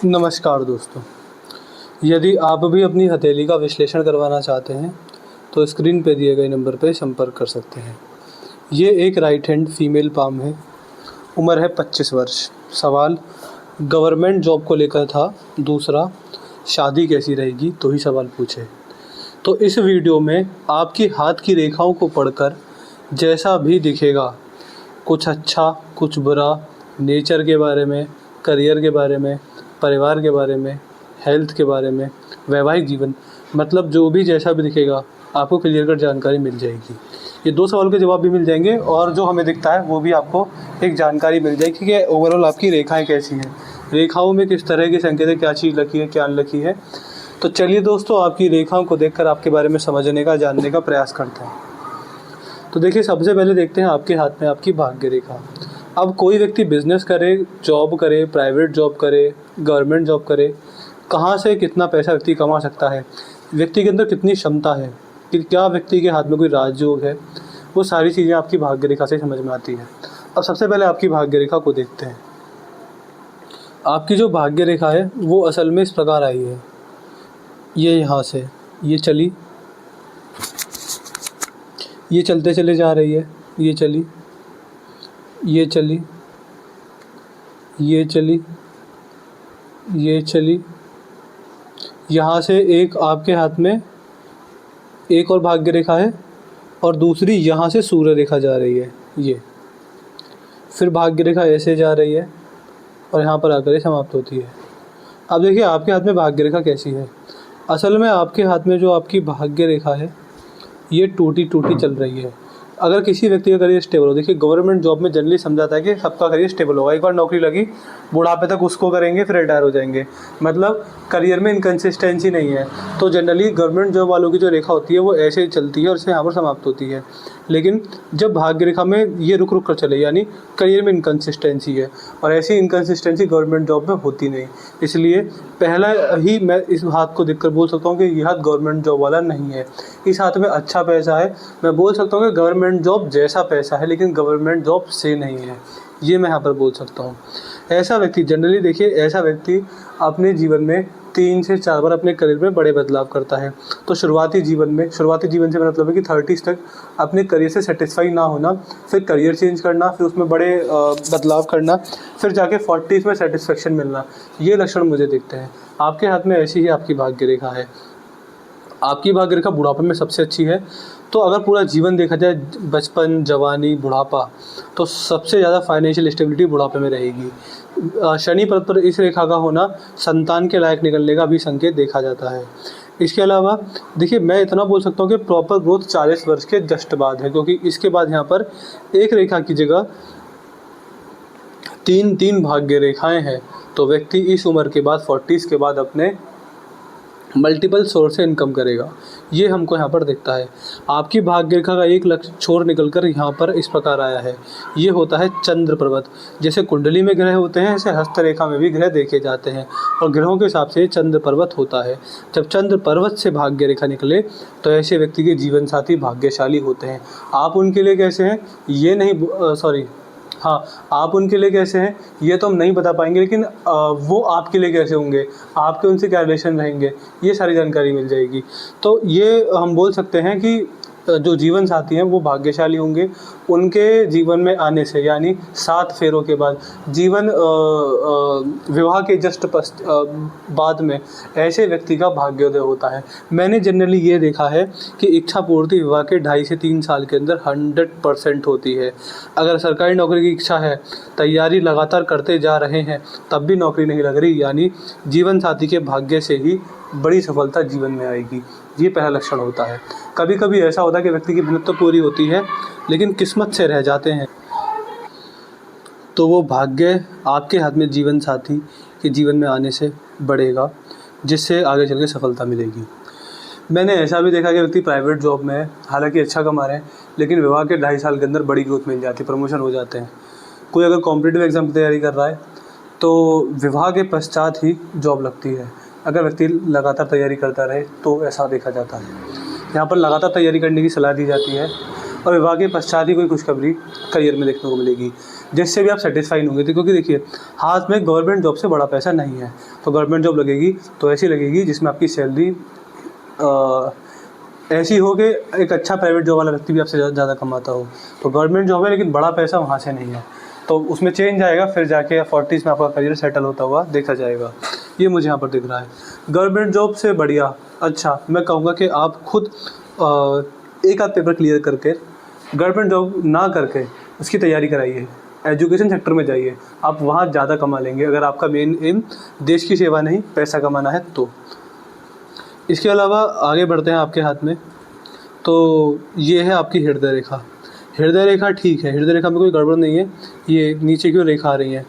नमस्कार दोस्तों। यदि आप भी अपनी हथेली का विश्लेषण करवाना चाहते हैं तो स्क्रीन पे दिए गए नंबर पे संपर्क कर सकते हैं। ये एक राइट हैंड फीमेल पाम है। उम्र है 25 वर्ष। सवाल गवर्नमेंट जॉब को लेकर था। दूसरा, शादी कैसी रहेगी तो ही सवाल पूछे। तो इस वीडियो में आपकी हाथ की रेखाओं को पढ़कर जैसा भी दिखेगा, कुछ अच्छा कुछ बुरा, नेचर के बारे में, करियर के बारे में, परिवार के बारे में, हेल्थ के बारे में, वैवाहिक जीवन, मतलब जो भी जैसा भी दिखेगा आपको क्लियर कट जानकारी मिल जाएगी। ये 2 सवाल के जवाब भी मिल जाएंगे और जो हमें दिखता है वो भी आपको एक जानकारी मिल जाएगी कि ओवरऑल आपकी रेखाएं कैसी हैं, रेखाओं में किस तरह के संकेत है, क्या चीज़ लिखी है, क्या लिखी है। तो चलिए दोस्तों, आपकी रेखाओं को देखकर आपके बारे में समझने का, जानने का प्रयास करते हैं। तो देखिए, सबसे पहले देखते हैं आपके हाथ में आपकी भाग्य रेखा। अब कोई व्यक्ति बिजनेस करे, जॉब करे, प्राइवेट जॉब करे, गवर्नमेंट जॉब करे, कहाँ से कितना पैसा व्यक्ति कमा सकता है, व्यक्ति के अंदर कितनी क्षमता है, कि क्या व्यक्ति के हाथ में कोई राजयोग है, वो सारी चीज़ें आपकी भाग्य रेखा से समझ में आती है। अब सबसे पहले आपकी भाग्य रेखा को देखते हैं। आपकी जो भाग्य रेखा है वो असल में इस प्रकार आई है। ये यहाँ से ये चली, ये चलते चले जा रही है, ये चली, ये चली, ये चली, ये चली, यहाँ से एक आपके हाथ में एक और भाग्य रेखा है और दूसरी यहाँ से सूर्य रेखा जा रही है। ये फिर भाग्य रेखा ऐसे जा रही है और यहाँ पर आकर ये समाप्त होती है। अब देखिए आपके हाथ में भाग्य रेखा कैसी है। असल में आपके हाथ में जो आपकी भाग्य रेखा है ये टूटी टूटी चल रही है। अगर किसी व्यक्ति का करियर स्टेबल हो, देखिए गवर्नमेंट जॉब में जनरली समझाता है कि सबका करियर स्टेबल होगा, एक बार नौकरी लगी बुढ़ापे तक उसको करेंगे, फिर रिटायर हो जाएंगे, मतलब करियर में इनकन्सिस्टेंसी नहीं है। तो जनरली गवर्नमेंट जॉब वालों की जो रेखा होती है वो ऐसे ही चलती है और इससे यहाँ पर समाप्त होती है। लेकिन जब भाग्य रेखा में ये रुक रुक कर चले, यानी करियर में इनकन्सिस्टेंसी है, और ऐसी इनकन्सिस्टेंसी गवर्नमेंट जॉब में होती नहीं, इसलिए पहला ही मैं इस हाथ को देखकर बोल सकता हूँ कि यह हाथ गवर्नमेंट जॉब वाला नहीं है। इस हाथ में अच्छा पैसा है, मैं बोल सकता हूँ कि गवर्नमेंट जॉब जैसा पैसा है, लेकिन गवर्नमेंट जॉब से नहीं है, ये मैं यहाँ पर बोल सकता हूँ। ऐसा व्यक्ति जनरली, देखिए ऐसा व्यक्ति अपने जीवन में 3 से 4 बार अपने करियर में बड़े बदलाव करता है। तो शुरुआती जीवन से मेरा मतलब है कि 30s तक अपने करियर से सेटिस्फाई ना होना, फिर करियर चेंज करना, फिर उसमें बड़े बदलाव करना, फिर जाके 40s में सेटिस्फेक्शन मिलना, ये लक्षण मुझे दिखते हैं। आपके हाथ में ऐसी ही आपकी भाग्य रेखा है। आपकी भाग्य रेखा बुढ़ापे में सबसे अच्छी है। तो अगर पूरा जीवन देखा जाए, बचपन, जवानी, बुढ़ापा, तो सबसे ज़्यादा फाइनेंशियल स्टेबिलिटी बुढ़ापे में रहेगी। शनि पद पर इस रेखा का होना संतान के लायक निकलने का भी संकेत देखा जाता है। इसके अलावा देखिए, मैं इतना बोल सकता हूँ कि प्रॉपर ग्रोथ 40 वर्ष के जस्ट बाद है, क्योंकि इसके बाद यहाँ पर एक रेखा की जगह 3 भाग्य रेखाएँ हैं। तो व्यक्ति इस उम्र के बाद 40s के बाद अपने मल्टीपल सोर्स से इनकम करेगा, ये हमको यहाँ पर दिखता है। आपकी भाग्य रेखा का एक लक्ष्य छोर निकलकर यहाँ पर इस प्रकार आया है। ये होता है चंद्र पर्वत। जैसे कुंडली में ग्रह होते हैं, ऐसे हस्तरेखा में भी ग्रह देखे जाते हैं और ग्रहों के हिसाब से चंद्र पर्वत होता है। जब चंद्र पर्वत से भाग्य रेखा निकले तो ऐसे व्यक्ति के जीवन साथी भाग्यशाली होते हैं। आप उनके लिए कैसे हैं ये नहीं, आप उनके लिए कैसे हैं ये तो हम नहीं बता पाएंगे, लेकिन वो आपके लिए कैसे होंगे, आपके उनसे क्या रिलेशन रहेंगे, ये सारी जानकारी मिल जाएगी। तो ये हम बोल सकते हैं कि जो जीवन साथी हैं वो भाग्यशाली होंगे उनके जीवन में आने से, यानी 7 फेरों के बाद, जीवन विवाह के जस्ट बाद में ऐसे व्यक्ति का भाग्योदय होता है। मैंने जनरली ये देखा है कि इच्छा पूर्ति विवाह के 2.5 से 3 साल के अंदर 100% होती है। अगर सरकारी नौकरी की इच्छा है, तैयारी लगातार करते जा रहे हैं, तब भी नौकरी नहीं लग रही, यानी जीवन साथी के भाग्य से ही बड़ी सफलता जीवन में आएगी, ये पहला लक्षण होता है। कभी कभी ऐसा होता है कि व्यक्ति की मेहनत तो पूरी होती है लेकिन किस्मत से रह जाते हैं, तो वो भाग्य आपके हाथ में जीवन साथी के जीवन में आने से बढ़ेगा, जिससे आगे चल के सफलता मिलेगी। मैंने ऐसा भी देखा कि व्यक्ति प्राइवेट जॉब में है, हालांकि अच्छा कमा रहे हैं, लेकिन विवाह के 2.5 साल के अंदर बड़ी ग्रोथ मिल जाती है, प्रमोशन हो जाते हैं। कोई अगर कॉम्पिटिटिव एग्जाम की तैयारी कर रहा है तो विवाह के पश्चात ही जॉब लगती है। अगर व्यक्ति लगातार तैयारी करता रहे तो ऐसा देखा जाता है। यहाँ पर लगातार तैयारी करने की सलाह दी जाती है और विवाह के पश्चात ही कोई खुशखबरी करियर में देखने को मिलेगी। जिससे भी आप सेटिस्फाई नहीं होंगे। तो क्योंकि देखिए हाथ में गवर्नमेंट जॉब से बड़ा पैसा नहीं है, तो गवर्नमेंट जॉब लगेगी तो ऐसी लगेगी जिसमें आपकी सैलरी ऐसी हो कि एक अच्छा प्राइवेट जॉब वाला व्यक्ति भी आपसे ज़्यादा कमाता हो। तो गवर्नमेंट जॉब है लेकिन बड़ा पैसा वहाँ से नहीं है, तो उसमें चेंज आएगा, फिर जाके 40s में आपका करियर सेटल होता हुआ देखा जाएगा। ये मुझे यहाँ पर दिख रहा है। गवर्नमेंट जॉब से बढ़िया अच्छा मैं कहूँगा कि आप खुद एक आध पेपर क्लियर करके गवर्नमेंट जॉब ना करके उसकी तैयारी कराइए, एजुकेशन सेक्टर में जाइए, आप वहाँ ज़्यादा कमा लेंगे अगर आपका मेन एम देश की सेवा नहीं पैसा कमाना है तो। इसके अलावा आगे बढ़ते हैं आपके हाथ में, तो ये है आपकी हृदय रेखा। हृदय रेखा ठीक है, हृदय रेखा में कोई गड़बड़ नहीं है। ये नीचे की ओर रेखा आ रही है,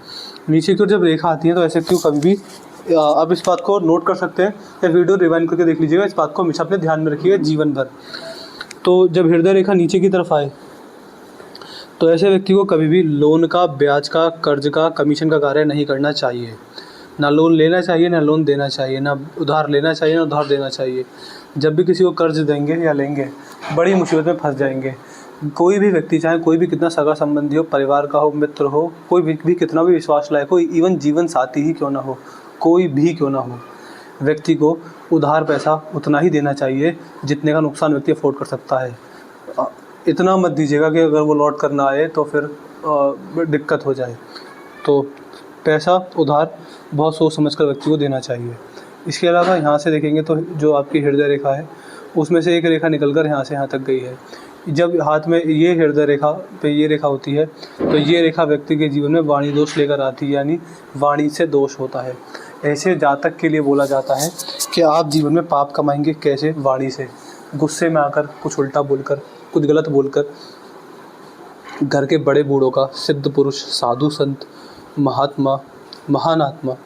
नीचे की ओर जब रेखा आती है तो ऐसे क्यों कभी भी आप इस बात को नोट कर सकते हैं या वीडियो रिवाइंड करके देख लीजिएगा, इस बात को हमेशा अपने ध्यान में रखिएगा जीवन भर। तो जब हृदय रेखा नीचे की तरफ आए तो ऐसे व्यक्ति को कभी भी लोन का, ब्याज का, कर्ज का, कमीशन का कार्य नहीं करना चाहिए। ना लोन लेना चाहिए, ना लोन देना चाहिए, ना उधार लेना चाहिए, ना उधार देना चाहिए। जब भी किसी को कर्ज देंगे या लेंगे बड़ी मुसीबत में फंस जाएंगे। कोई भी व्यक्ति, चाहे कोई भी कितना सगा संबंधी हो, परिवार का हो, मित्र हो, कोई भी कितना भी विश्वास लायक हो, इवन जीवन साथी ही क्यों ना हो, कोई भी क्यों ना हो, व्यक्ति को उधार पैसा उतना ही देना चाहिए जितने का नुकसान व्यक्ति अफोर्ड कर सकता है। इतना मत दीजिएगा कि अगर वो लौट कर ना आए तो फिर दिक्कत हो जाए। तो पैसा उधार बहुत सोच समझ कर व्यक्ति को देना चाहिए। इसके अलावा यहाँ से देखेंगे तो जो आपकी हृदय रेखा है उसमें से एक रेखा निकलकर यहाँ से यहाँ तक गई है। जब हाथ में ये हृदय रेखा पे ये रेखा होती है तो ये रेखा व्यक्ति के जीवन में वाणी दोष लेकर आती है, यानी वाणी से दोष होता है। ऐसे जातक के लिए बोला जाता है कि आप जीवन में पाप कमाएंगे कैसे, वाणी से, गुस्से में आकर कुछ उल्टा बोलकर, कुछ गलत बोलकर। घर के बड़े बूढ़ों का, सिद्ध पुरुष, साधु संत, महात्मा, महान आत्मा,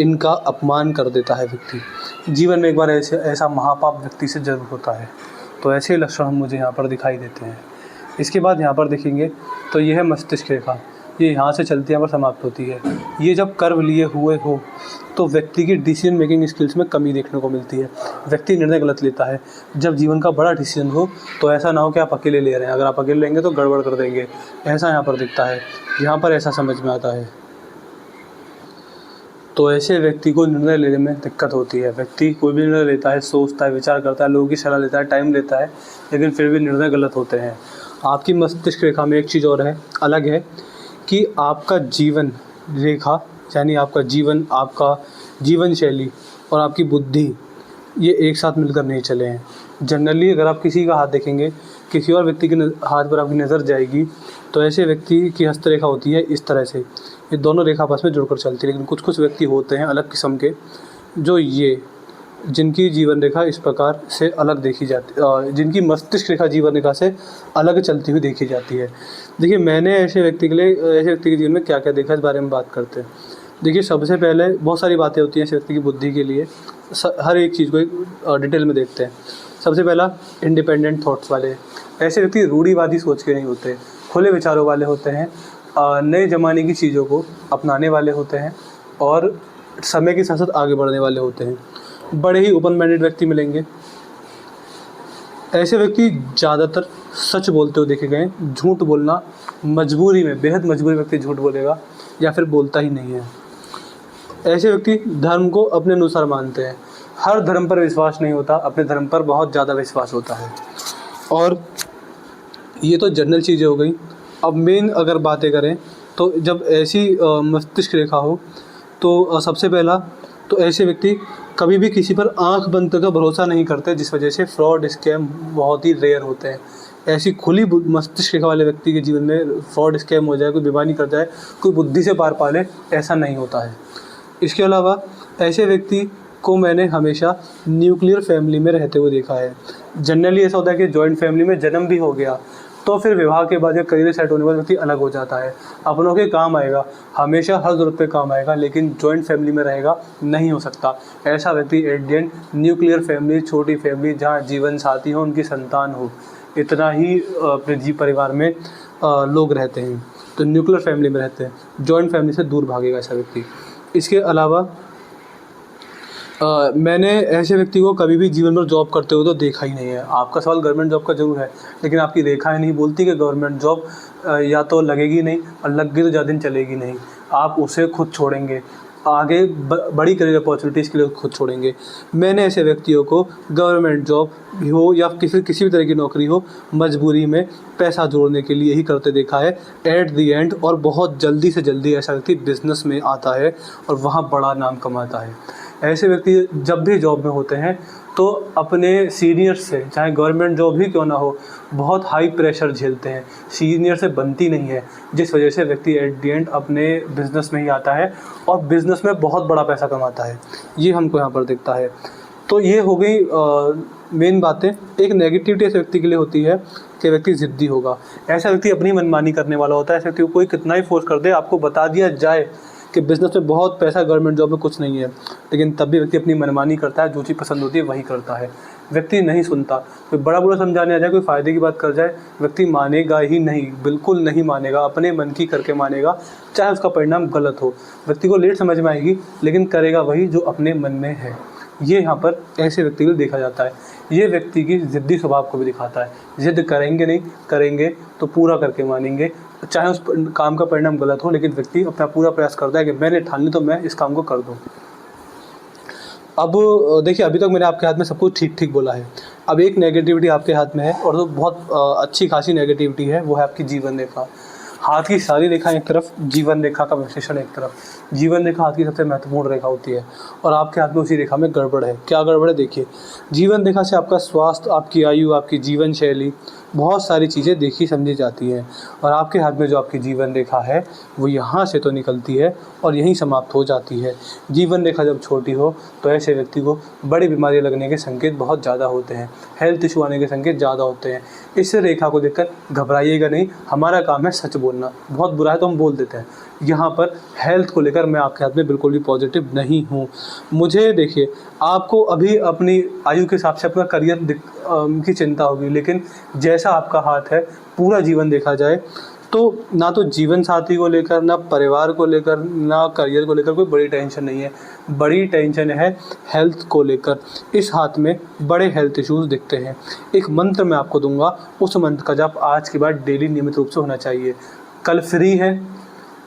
इनका अपमान कर देता है व्यक्ति। जीवन में एक बार ऐसा महापाप व्यक्ति से जरूर होता है। तो ऐसे लक्षण हम मुझे यहाँ पर दिखाई देते हैं। इसके बाद यहाँ पर देखेंगे तो यह है मस्तिष्क रेखा, ये यहाँ से चलती है पर समाप्त होती है। ये जब कर्व लिए हुए हो तो व्यक्ति की डिसीजन मेकिंग स्किल्स में कमी देखने को मिलती है, व्यक्ति निर्णय गलत लेता है। जब जीवन का बड़ा डिसीजन हो तो ऐसा ना हो कि आप अकेले ले रहे हैं, अगर आप अकेले लेंगे तो गड़बड़ कर देंगे, ऐसा यहाँ पर दिखता है, यहाँ पर ऐसा समझ में आता है। तो ऐसे व्यक्ति को निर्णय लेने में दिक्कत होती है। व्यक्ति कोई भी निर्णय लेता है, सोचता है, विचार करता है, लोगों की सलाह लेता है, टाइम लेता है, लेकिन फिर भी निर्णय गलत होते हैं। आपकी मस्तिष्क रेखा में एक चीज़ और है, अलग है कि आपका जीवन रेखा यानी आपका जीवन, आपका जीवन शैली और आपकी बुद्धि ये एक साथ मिलकर नहीं चले हैं। जनरली अगर आप किसी का हाथ देखेंगे, किसी और व्यक्ति के हाथ पर आपकी नज़र जाएगी तो ऐसे व्यक्ति की हस्तरेखा होती है इस तरह से, ये दोनों रेखा आपस में जुड़कर चलती है। लेकिन कुछ कुछ व्यक्ति होते हैं अलग किस्म के जो जिनकी जीवन रेखा इस प्रकार से अलग देखी जाती, जिनकी मस्तिष्क रेखा जीवन रेखा से अलग चलती हुई देखी जाती है। देखिए मैंने ऐसे व्यक्ति के जीवन में क्या क्या देखा, इस बारे में बात करते हैं। देखिए सबसे पहले बहुत सारी बातें होती हैं ऐसे व्यक्ति की बुद्धि के लिए, हर एक चीज़ को डिटेल में देखते हैं। सबसे पहला इंडिपेंडेंट थॉट्स वाले, ऐसे व्यक्ति रूढ़िवादी सोच के नहीं होते, खुले विचारों वाले होते हैं, नए ज़माने की चीज़ों को अपनाने वाले होते हैं और समय के साथ साथ आगे बढ़ने वाले होते हैं। बड़े ही ओपन माइंडेड व्यक्ति मिलेंगे। ऐसे व्यक्ति ज़्यादातर सच बोलते हुए देखे गए, झूठ बोलना मजबूरी में, बेहद मजबूरी व्यक्ति झूठ बोलेगा या फिर बोलता ही नहीं है। ऐसे व्यक्ति धर्म को अपने अनुसार मानते हैं, हर धर्म पर विश्वास नहीं होता, अपने धर्म पर बहुत ज़्यादा विश्वास होता है। और ये तो जनरल चीज़ें हो गई। अब मेन अगर बातें करें तो जब ऐसी मस्तिष्क रेखा हो तो सबसे पहला तो ऐसे व्यक्ति कभी भी किसी पर आंख बंद करके भरोसा नहीं करते, जिस वजह से फ्रॉड स्कैम बहुत ही रेयर होते हैं। ऐसी खुली मस्तिष्क रेखा वाले व्यक्ति के जीवन में फ्रॉड स्कैम हो जाए, कोई बेईमानी कर जाए, कोई बुद्धि से पार पा ले, ऐसा नहीं होता है। इसके अलावा ऐसे व्यक्ति को मैंने हमेशा न्यूक्लियर फैमिली में रहते हुए देखा है। जनरली ऐसा होता है कि जॉइंट फैमिली में जन्म भी हो गया तो फिर विवाह के बाद या करियर सेट होने के बाद व्यक्ति अलग हो जाता है, अपनों के काम आएगा, हमेशा हर ज़रूरत पे काम आएगा, लेकिन जॉइंट फैमिली में रहेगा नहीं हो सकता। ऐसा व्यक्ति at the end nuclear family, छोटी फैमिली जहाँ जीवन साथी हो, उनकी संतान हो, इतना ही अपने परिवार में लोग रहते हैं, तो न्यूक्लियर फैमिली में रहते हैं, जॉइंट फैमिली से दूर भागेगा ऐसा व्यक्ति। इसके अलावा मैंने ऐसे व्यक्ति को कभी भी जीवन भर जॉब करते हुए तो देखा ही नहीं है। आपका सवाल गवर्नमेंट जॉब का ज़रूर है, लेकिन आपकी रेखाएँ नहीं बोलती कि गवर्नमेंट जॉब या तो लगेगी नहीं, और लग गई तो ज़्यादा दिन चलेगी नहीं। आप उसे खुद छोड़ेंगे, आगे बड़ी करियर अपॉर्चुनिटीज़ के लिए खुद छोड़ेंगे। मैंने ऐसे व्यक्तियों को गवर्नमेंट जॉब हो या किसी भी तरह की नौकरी हो, मजबूरी में पैसा जोड़ने के लिए ही करते देखा है एट द एंड। और बहुत जल्दी से जल्दी ऐसा व्यक्ति बिज़नेस में आता है और वहाँ बड़ा नाम कमाता है। ऐसे व्यक्ति जब भी जॉब में होते हैं तो अपने सीनियर से, चाहे गवर्नमेंट जॉब ही क्यों ना हो, बहुत हाई प्रेशर झेलते हैं। सीनियर से बनती नहीं है, जिस वजह से व्यक्ति एट द एंड अपने बिज़नेस में ही आता है और बिज़नेस में बहुत बड़ा पैसा कमाता है। ये हमको यहाँ पर दिखता है। तो ये हो गई मेन बातें। एक नेगेटिविटी ऐसे व्यक्ति के लिए होती है कि व्यक्ति ज़िद्दी होगा। ऐसा व्यक्ति अपनी मनमानी करने वाला होता है। ऐसे व्यक्ति को कोई कितना ही फोर्स कर दे, आपको बता दिया जाए कि बिज़नेस में बहुत पैसा, गवर्नमेंट जॉब में कुछ नहीं है, लेकिन तब भी व्यक्ति अपनी मनमानी करता है। जो चीज़ पसंद होती है वही करता है। व्यक्ति नहीं सुनता। कोई बड़ा बुरा समझाने आ जाए, कोई फ़ायदे की बात कर जाए, व्यक्ति मानेगा ही नहीं, बिल्कुल नहीं मानेगा। अपने मन की करके मानेगा, चाहे उसका परिणाम गलत हो। व्यक्ति को लेट समझ में आएगी, लेकिन करेगा वही जो अपने मन में है। ये यहाँ पर ऐसे व्यक्ति को देखा जाता है। ये व्यक्ति की ज़िद्दी स्वभाव को भी दिखाता है। ज़िद करेंगे नहीं, करेंगे तो पूरा करके मानेंगे, चाहे उस काम का परिणाम गलत हो, लेकिन व्यक्ति अपना पूरा प्रयास करता है कि मैंने ठान ली तो मैं इस काम को कर दूँ। अब देखिए, अभी तक मैंने आपके हाथ में सब कुछ ठीक ठीक बोला है। अब एक नेगेटिविटी आपके हाथ में है, और तो बहुत अच्छी खासी नेगेटिविटी है, वो है आपकी जीवन रेखा। हाथ की सारी रेखा एक तरफ, जीवन रेखा का विश्लेषण एक तरफ। जीवन रेखा हाथ की सबसे महत्वपूर्ण रेखा होती है, और आपके हाथ में उसी रेखा में गड़बड़ है। क्या गड़बड़ है? देखिए, जीवन रेखा से आपका स्वास्थ्य, आपकी आयु, आपकी जीवन शैली, बहुत सारी चीज़ें देखी समझी जाती हैं। और आपके हाथ में जो आपकी जीवन रेखा है वो यहाँ से तो निकलती है और यहीं समाप्त हो जाती है। जीवन रेखा जब छोटी हो तो ऐसे व्यक्ति को बड़ी बीमारियाँ लगने के संकेत बहुत ज़्यादा होते हैं, हेल्थ इशू आने के संकेत ज़्यादा होते हैं। इस रेखा को देखकर घबराइएगा नहीं। हमारा काम है सच बोलना। बहुत बुरा है तो हम बोल देते हैं। यहाँ पर हेल्थ को लेकर मैं आपके हाथ में बिल्कुल भी पॉजिटिव नहीं हूँ। मुझे देखिए, आपको अभी अपनी आयु के हिसाब से अपना करियर की चिंता होगी, लेकिन जैसा आपका हाथ है, पूरा जीवन देखा जाए तो ना तो जीवन साथी को लेकर, ना परिवार को लेकर, ना करियर को लेकर कोई बड़ी टेंशन नहीं है। बड़ी टेंशन है हेल्थ को लेकर। इस हाथ में बड़े हेल्थ इश्यूज़ दिखते हैं। एक मंत्र मैं आपको दूंगा, उस मंत्र का जाप आज के बाद डेली नियमित रूप से होना चाहिए। कल फ्री है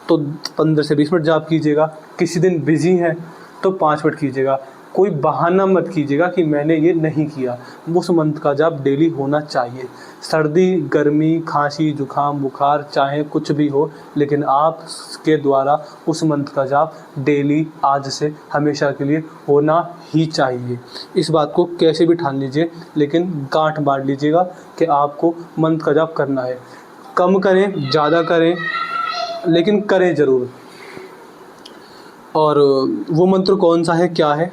तो 15 से 20 मिनट जाप कीजिएगा। किसी दिन बिजी है तो 5 मिनट कीजिएगा। कोई बहाना मत कीजिएगा कि मैंने ये नहीं किया। उस मंत्र का जाप डेली होना चाहिए। सर्दी, गर्मी, खांसी, जुकाम, बुखार, चाहे कुछ भी हो, लेकिन आपके द्वारा उस मंत्र का जाप डेली आज से हमेशा के लिए होना ही चाहिए। इस बात को कैसे भी ठान लीजिए, लेकिन गांठ बांध लीजिएगा कि आपको मंत्र का जाप करना है। कम करें, ज़्यादा करें, लेकिन करें ज़रूर। और वो मंत्र कौन सा है, क्या है,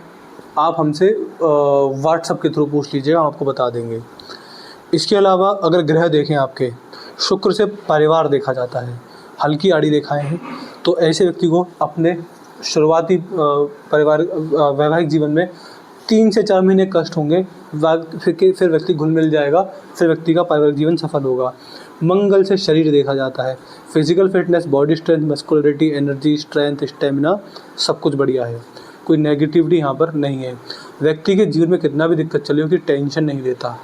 आप हमसे व्हाट्सएप के थ्रू पूछ लीजिए, हम आपको बता देंगे। इसके अलावा अगर ग्रह देखें, आपके शुक्र से परिवार देखा जाता है, हल्की आड़ी रेखाएं हैं, तो ऐसे व्यक्ति को अपने शुरुआती वैवाहिक जीवन में 3 से 4 महीने कष्ट होंगे। फिर व्यक्ति घुल मिल जाएगा, फिर व्यक्ति का पारिवारिक जीवन सफल होगा। मंगल से शरीर देखा जाता है, physical fitness, body strength, muscularity, energy, strength, stamina, सब कुछ बढ़िया है। कोई नेगेटिविटी यहाँ पर नहीं है। व्यक्ति के जीवन में कितना भी दिक्कत चले, उसकी टेंशन नहीं लेता।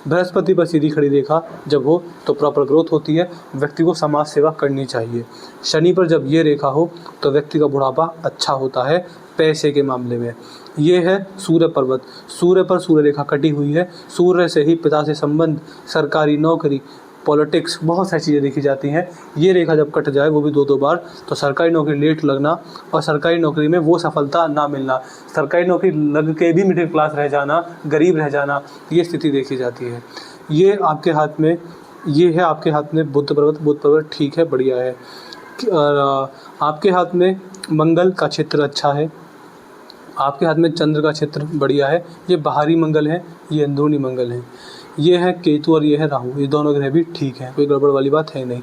बृहस्पति पर सीधी खड़ी रेखा जब हो तो प्रॉपर ग्रोथ होती है। व्यक्ति को समाज सेवा करनी चाहिए। शनि पर जब ये रेखा हो तो व्यक्ति का बुढ़ापा अच्छा होता है पैसे के मामले में। ये है सूर्य पर्वत। सूर्य पर सूर्य रेखा कटी हुई है। सूर्य से ही पिता से संबंध, सरकारी नौकरी, पॉलिटिक्स, बहुत सारी चीज़ें देखी जाती हैं। ये रेखा जब कट जाए, वो भी 2-2 बार, तो सरकारी नौकरी लेट लगना और सरकारी नौकरी में वो सफलता ना मिलना, सरकारी नौकरी लग के भी मिडिल क्लास रह जाना, गरीब रह जाना, ये स्थिति देखी जाती है। ये आपके हाथ में, ये है आपके हाथ में बुध पर्वत। बुध पर्वत ठीक है, बढ़िया है। आपके हाथ में मंगल का क्षेत्र अच्छा है। आपके हाथ में चंद्र का क्षेत्र बढ़िया है। ये बाहरी मंगल है, ये अंदरूनी मंगल है। ये है केतु और ये है राहु। ये दोनों ग्रह भी ठीक हैं, कोई गड़बड़ वाली बात है नहीं।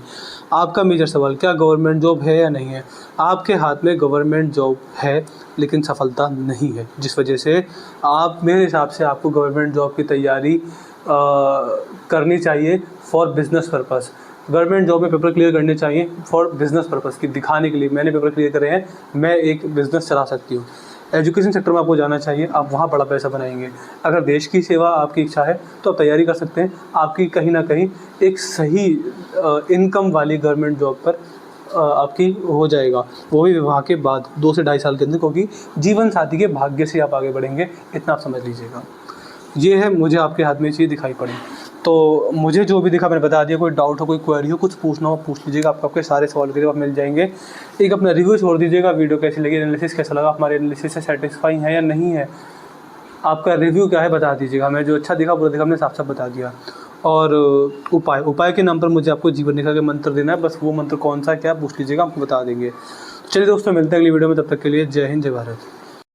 आपका मेजर सवाल, क्या गवर्नमेंट जॉब है या नहीं है? आपके हाथ में गवर्नमेंट जॉब है, लेकिन सफलता नहीं है, जिस वजह से आप, मेरे हिसाब से आपको गवर्नमेंट जॉब की तैयारी करनी चाहिए for business purpose. Government job में पेपर क्लियर करने चाहिए फॉर बिजनेस पर्पस, की दिखाने के लिए मैंने पेपर क्लियर करे हैं, मैं एक बिज़नेस चला सकती हूँ। एजुकेशन सेक्टर में आपको जाना चाहिए, आप वहाँ बड़ा पैसा बनाएंगे। अगर देश की सेवा आपकी इच्छा है तो आप तैयारी कर सकते हैं, आपकी कहीं ना कहीं एक सही इनकम वाली गवर्नमेंट जॉब पर आपकी हो जाएगा, वो भी विवाह के बाद 2 से 2.5 साल के अंदर, क्योंकि जीवन साथी के भाग्य से आप आगे बढ़ेंगे, इतना आप समझ लीजिएगा। ये है, मुझे आपके हाथ में ये चीज़ दिखाई पड़ी। तो मुझे जो भी दिखा मैंने बता दिया। कोई डाउट हो, कोई क्वेरी हो, कुछ पूछना हो पूछ लीजिएगा, आपके सारे सवाल के जवाब मिल जाएंगे। एक अपना रिव्यू छोड़ दीजिएगा, वीडियो कैसी लगी, एनालिसिस कैसा लगा, हमारे एनालिसिस से सेटिस्फाई है या नहीं है, आपका रिव्यू क्या है बता दीजिएगा। हमें जो अच्छा दिखा बुरा दिखा हमने साफ साफ बता दिया। और उपाय के नाम पर मुझे आपको जीवन रेखा के मंत्र देना है, बस वो मंत्र कौन सा क्या पूछ लीजिएगा, आपको बता देंगे। चलिए दोस्तों, मिलते हैं अगली वीडियो में, तब तक के लिए जय हिंद जय भारत।